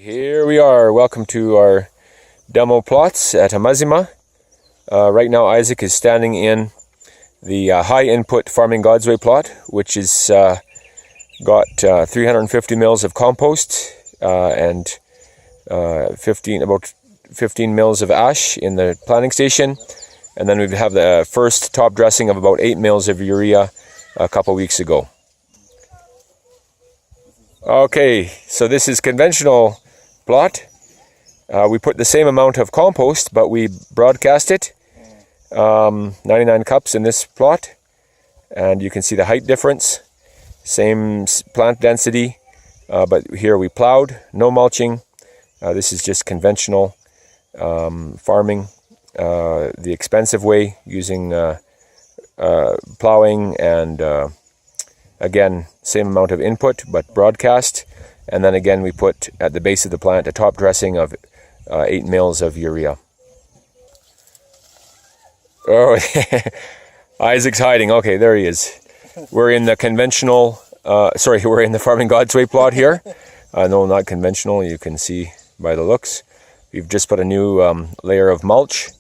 Here we are. Welcome to our demo plots at Amazima. Right now Isaac is standing in the high input Farming God's Way plot, which is got 350 mils of compost and about 15 mils of ash in the planting station, and then we have the first top dressing of about 8 mils of urea a couple weeks ago. Okay, so this is conventional plot. We put the same amount of compost, but we broadcast it. 99 cups in this plot, and you can see the height difference. Same plant density, but here we plowed, no mulching. This is just conventional farming, the expensive way, using plowing and again, same amount of input, but broadcast. And then again, we put at the base of the plant a top dressing of 8 mils of urea. Oh, Isaac's hiding. Okay, there he is. We're in the conventional, we're in the Farming God's Way plot here. No, not conventional, you can see by the looks. We've just put a new layer of mulch,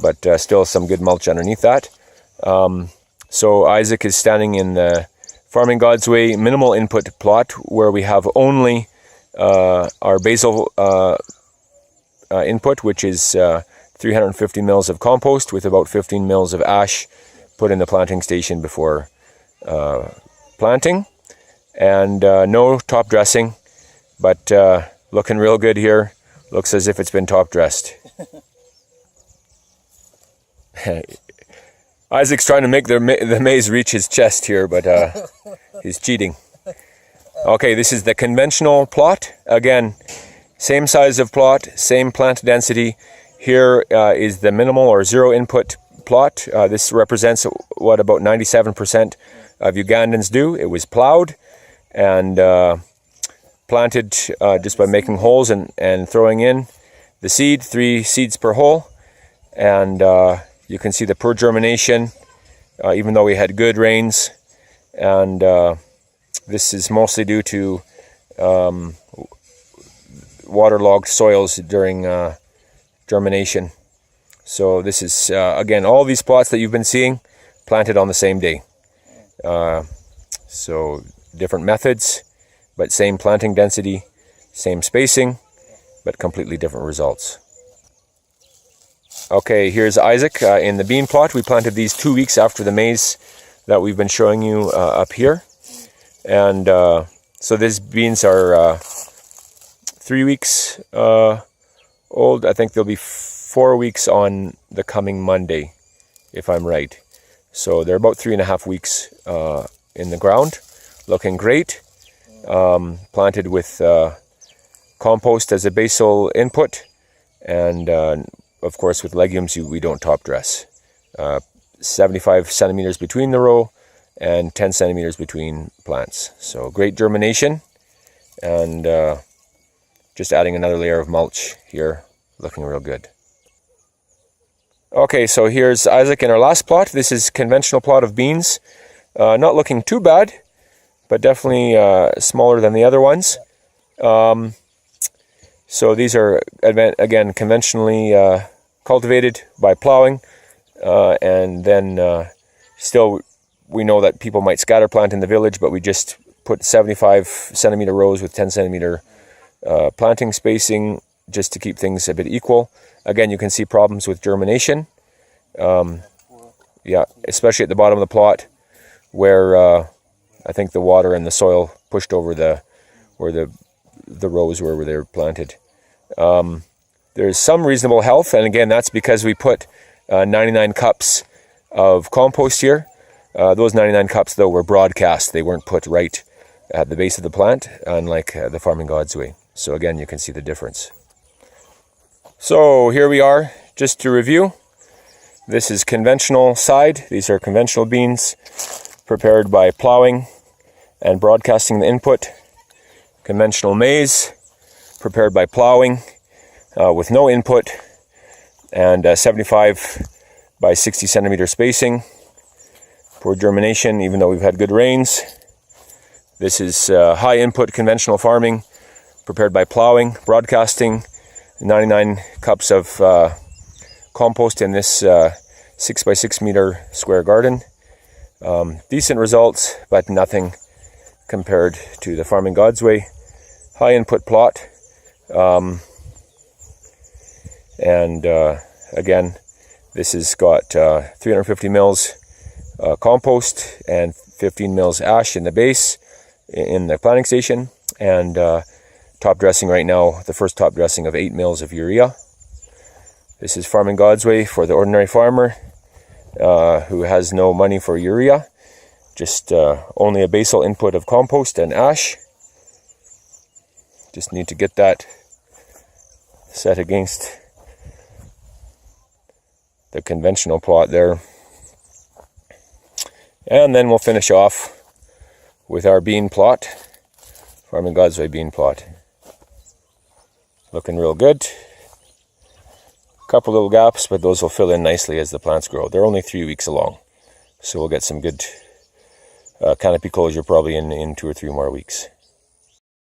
but still some good mulch underneath that. So Isaac is standing in the Farming God's Way minimal input plot, where we have only our basal input, which is 350 mils of compost with about 15 mils of ash put in the planting station before planting, and no top dressing, but looking real good here. Looks as if it's been top dressed. Isaac's trying to make the maize reach his chest here, but he's cheating. Okay, this is the conventional plot. Again, same size of plot, same plant density. Here is the minimal or zero input plot. This represents what about 97% of Ugandans do. It was plowed and planted just by making holes and throwing in the seed, 3 seeds per hole. And you can see the per germination, even though we had good rains. And this is mostly due to waterlogged soils during germination. So this is, again, all these plots that you've been seeing, planted on the same day. So different methods, but same planting density, same spacing, but completely different results. Okay, here's Isaac in the bean plot. We planted these 2 weeks after the maize that we've been showing you up here. And so these beans are 3 weeks old. I think they'll be 4 weeks on the coming Monday, if I'm right. So they're about 3.5 weeks in the ground, looking great. Planted with compost as a basal input, and of course with legumes we don't top dress. 75 centimeters between the row and 10 centimeters between plants. So great germination, and just adding another layer of mulch here, looking real good. Okay, so here's Isaac in our last plot. This is conventional plot of beans. Not looking too bad, but definitely smaller than the other ones. So these are, again, conventionally cultivated by plowing, and then still we know that people might scatter plant in the village, but we just put 75 centimeter rows with 10 centimeter planting spacing just to keep things a bit equal. Again, you can see problems with germination. Yeah, especially at the bottom of the plot, where I think the water and the soil pushed over where the rows were where they were planted. There's some reasonable health, and again, that's because we put 99 cups of compost here. Those 99 cups, though, were broadcast. They weren't put right at the base of the plant, unlike the Farming God's Way. So again, you can see the difference. So here we are, just to review. This is conventional side. These are conventional beans prepared by plowing and broadcasting the input. Conventional maize prepared by plowing with no input and 75 by 60 centimeter spacing. Poor germination, even though we've had good rains. This is high input conventional farming prepared by plowing, broadcasting, 99 cups of compost in this 6 by 6 meter square garden. Decent results, but nothing compared to the Farming God's Way high input plot. Again, this has got 350 mils compost and 15 mils ash in the base in the planting station, and top dressing right now, the first top dressing of 8 mils of urea. This is Farming God's Way for the ordinary farmer who has no money for urea, just only a basal input of compost and ash. Just need to get that set against the conventional plot there. And then we'll finish off with our bean plot, Farming God's Way bean plot. Looking real good. Couple little gaps, but those will fill in nicely as the plants grow. They're only 3 weeks along, so we'll get some good canopy closure probably in 2 or 3 more weeks.